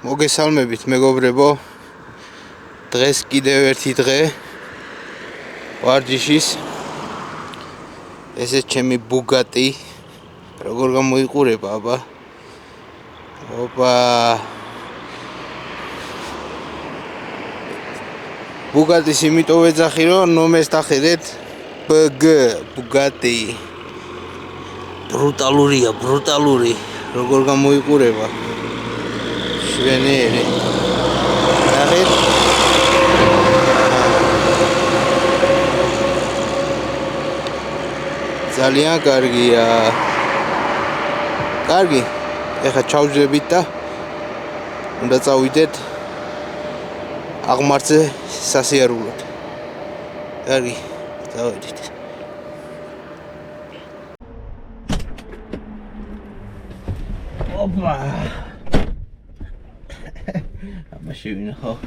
მოგესალმებით მეგობრებო. დღეს კიდევ ერთი დღე ვარჯიშის. ესე ჩემი ბუგატი როგორ გამოიყურება, აბა. ოპა. ბუგატის იმიტომ ვეძახი, რომ ნომერს დახედეთ. BG ბუგატი. ბრუტალური, როგორ გამოიყურება. შვენიერი. ნახეთ. ძალიან კარგია. კარგი. ეხლა ჩავჯდებით და უნდა წავიდეთ აღმართზე სასიარულოდ. კარგი, წავედით. ოპა. ამაში ვინახავ.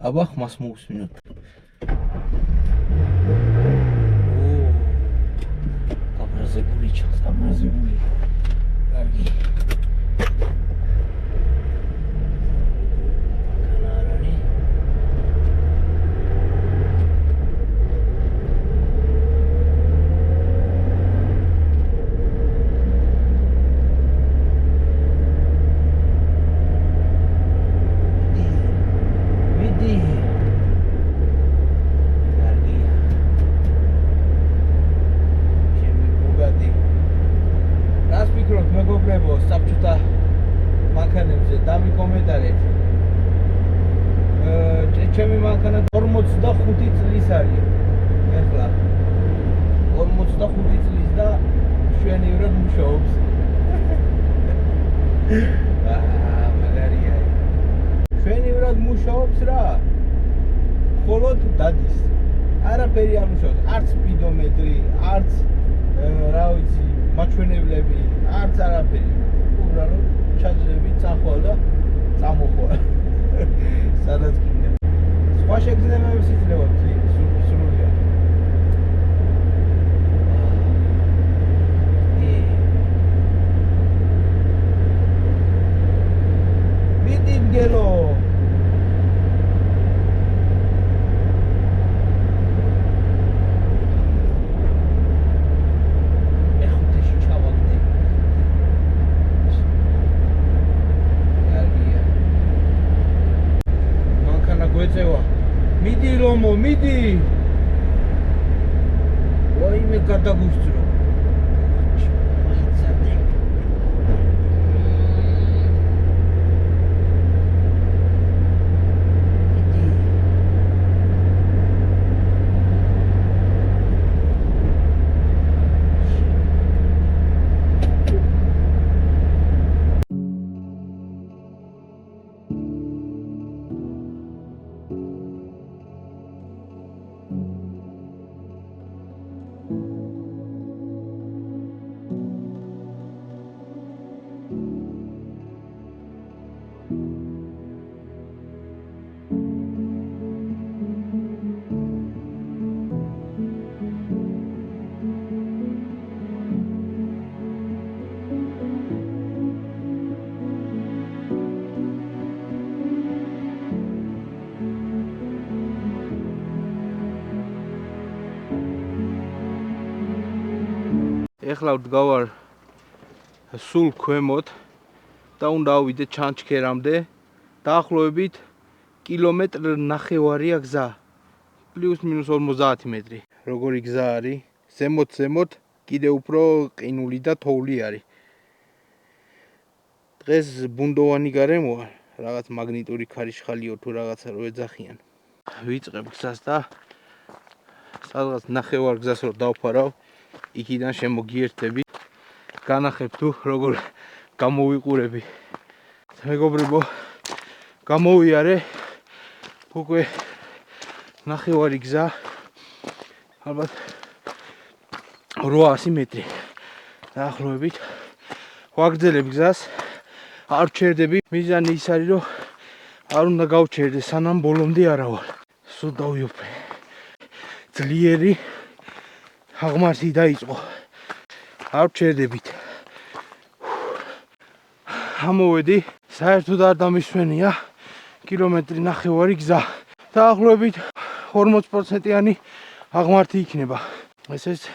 აბა ხმას მოვუსმინოთ. გამრაზებული ჩანს, გამრაზებული. კარგი. მეგობრებო, საბჭოთა მანქანებზე დამიკომენტარეთ. ჩემი მანქანა 45 წლის არის. ეხლა 45 წლის და შვენივრად მუშაობს. მაგარია. შვენივრად მუშაობს რა. მხოლოდ დადის. არაფერი არ მუშაობს. არც სპიდომეტრი, არც რა ვიცი, მაჩვენებლები, არც არაფერი. უბრალოდ ჩაძლები, წახვალ და წამოხვალ. სადაც კიდე. სხვა შეგრძნებებს იძლევა სრულიად. მიდი მგელო. მიდი რომო, მიდი. ვაიმე გადაგუსწრო. ეხლა ვდგავარ სულ ქვემოთ და უნდა ავიდე ჩანჩქერამდე. დაახლოებით კილომეტრ ნახევარია გზა. პლუს მინუს 50 მეტრი. როგორი გზა არის? ზემოთ კიდე უფრო ყინული და თოვლი არის. დღეს ბუნდოვანი გარემოა, რაღაც მაგნიტური ქარიშხალიო თუ რაღაცა რო ეძახიან. ვიწყებ გზას და სადღაც ნახევარ გზას რო დავფარავ, იქიდან შემოგიერთები. განახებ თუ როგორ გამოვიყურები. მეგობრებო, გამოვიარე უკვე ნახევარი გზა, ალბათ 800 მეტრი. დაახლოებით ვაგრძელებ გზას, არ ვჩერდები. მიზანი ის არის, რომ არ უნდა გავჩერდე სანამ ბოლომდე არ ავალ. სულ დავიოფე. ძლიერი აღმართი დაიწყო. არ ვჩერდებით. ამოვედი, საერთოდ არ დამისვენია კილომეტრი ნახევარი გზა. დაახლოებით 40%-იანი აღმართი იქნება. ეს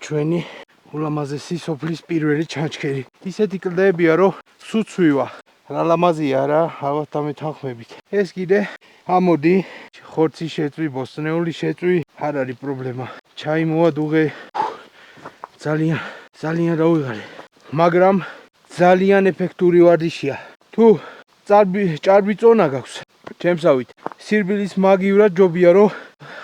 ჩვენი ულამაზესი სოფლის პირველი ჩანჩქერი. ისეთი კლდეებია, რომ სუცვივა. რა ლამაზია რა, ალბათ დამეთანხმებით. ეს კიდე ამოდი, ხორცი შეწვი, ბოსტნეული შეწვი, არ არის პრობლემა. ჩაი მოვადუღე. ძალიან დავიღალე. მაგრამ ძალიან ეფექტური ვარჯიშია. თუ ჭარბი წონა გაქვს, ჩემსავით, სირბილის მაგივრად ჯობია, რომ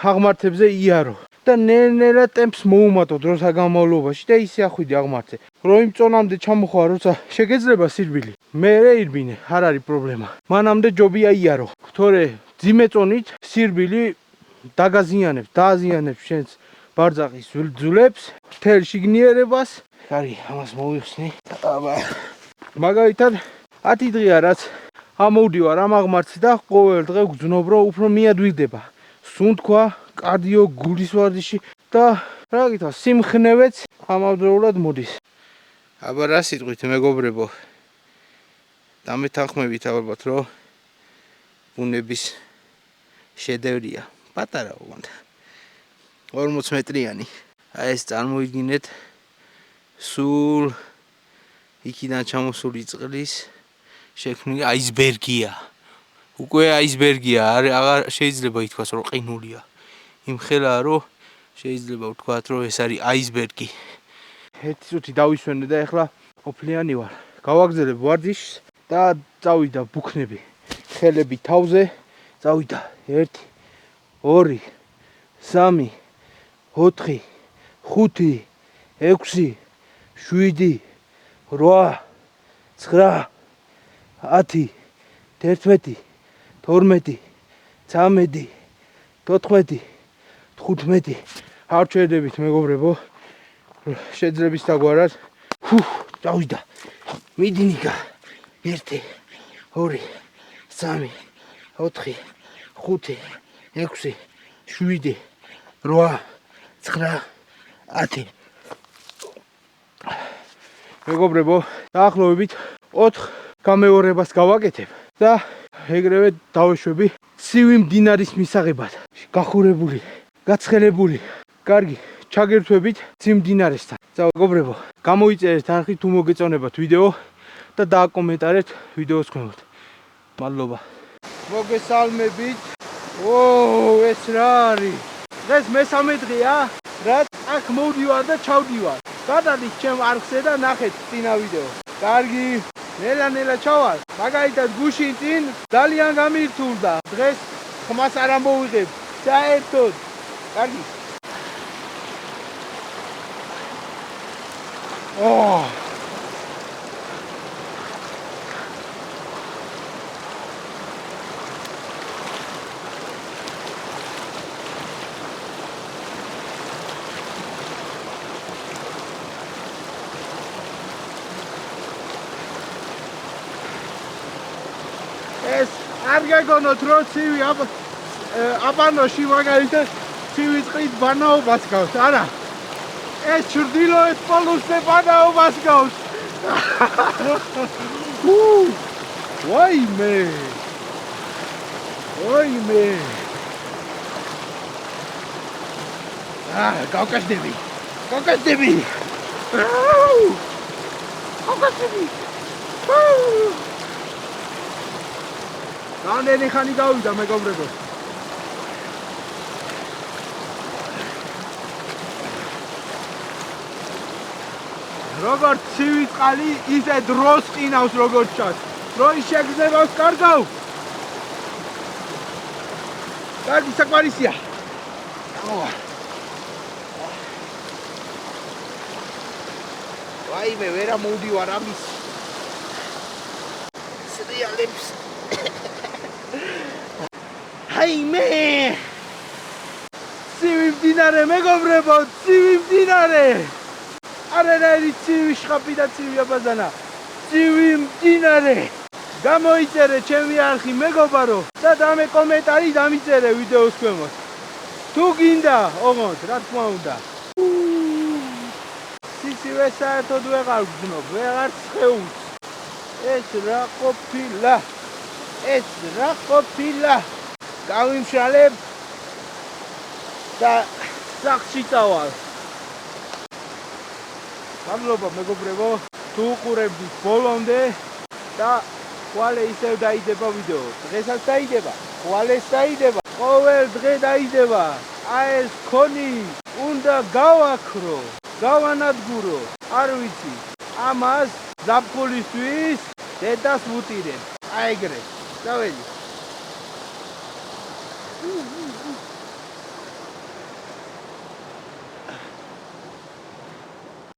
აღმართებზე იარო. და ნელ-ნელა ტემპს მოუმატო დროთა განმავლობაში და ისე ახვიდე აღმართზე. რომ იმ წონამდე ჩამოხვა, როცა შეგეძლება სირბილი, მერე ირბინე, არ არის პრობლემა. მანამდე ჯობია იარო. თორე ძიმე წონით სირბილი დააზიანებს შენს ბარძაყის ძვლებს, მთელ შიგნიერებას. კარი, ამას მოვიხსნი. მაგალითად 10 დღეა რაც ამოვდივარ ამ აღმართზე და ყოველ დღე ვგრძნობ, რომ უფრო მიადვილდება. სუნთქვა, კარდიო, გულის ვარჯიში და რა გითხრა, სიმხნევეც ამავდროულად მოდის. აბა რა სიტყვით მეგობრებო, დამეთანხმებით ალბათ, რომ ბუნების შედევრია. პატარა უგონდა. 40 მეტრიანი. აი ეს წარმოიდგინეთ სულ იქიდან ჩამოსული წყლის შექმნილი აისბერგია. უკვე აისბერგია, აღარ შეიძლება ითქვას, რომ ყინულია. იმ ხელაა, რომ შეიძლება ვთქვათ, რომ ეს არის აისბერგი. ერთი წუთი დავისვენე და ეხლა ოფლიანი ვარ. გავაგზავნებ ვარჯიშს და წავიდა ბუქნები. ხელები თავზე, წავიდა 1 2 3 4 5 6 7 8 9 10 11 12 13 14 15 არ ჩერდებით მეგობრებო. შეძლებს დაგვარად. წავიდა. მიდინიკა 1 2 3 4 5 6 7 8 9 10 მეგობრებო, დაახლოებით 4 გამეორებას გავაკეთებ და ეგრევე დავეშვები ცივი მდინარის მისაღებად. გახურებული, გაცხელებული, კარგი ჩაგერთვებით ცივ მდინარესთან. მეგობრებო, გამოიწერეთ არხი თუ მოგეწონებათ ვიდეო და დააკომენტარეთ ვიდეოს ქვემოთ. მადლობა. მოგესალმებით. ეს რა არის? დღეს მესამე დღეა, რაც აქ მოვდივარ და ჩავდივარ. გადადით ჩემ არხზე და ნახეთ წინა ვიდეო. კარგი, ნელა ჩავალ. მაგალითად გუშინ წინ ძალიან გამირთულდა. დღეს ხმას არ ამოვიღებ. საერთოდ. კარგი. ეს არ გეგონოთ, რომ ცივი აბანოში მაგალითად ცივი წყლით ბანაობას გავს, არა. ეს ჩრდილოეთ პოლუსზე ბანაობას გავს. ვაიმე. გავკაშდები. რამდენი ხანი გავიდა მეგობრებო? როგორც ცივი წყალი, ისე დროს ყინავს როგორც ჩანს. დროის შეგრძნებას კარგავ. კარგი საკმარისია. ვაიმე, ვერა მოვდივარ ამის სრიალებს. აიმე! ცივი მდინარე მეგობრებო, ცივი მდინარე! არანაირი ცივი შხაპი და ცივი აბაზანა. ცივი მდინარე! გამოიწერე ჩემი არხი მეგობარო და დამე კომენტარი დამიწერე ვიდეოს ქვემოთ. თუ გინდა, ოღონდ, რა თქმა უნდა. სიცივე საერთოდ ვეღარ ვგრძნობ, ვეღარ სხეულს. ეს რა ყოფილა? ეს რა ყოფილა? გავიმშალებ და სახლში წავალ. მადლობა მეგობრებო, თუ უყურებდით ბოლომდე და ხვალე ისევ დაიდება ვიდეო. დღესაც დაიდება, ხვალეს დაიდება, ყოველ დღე დაიდება. აი ეს ქონი უნდა გავაქრო, გავანადგურო, არ ვიცი. ამას ზაფხულისთვის დედას ვუტირებ. აი ეგრე. დავედი.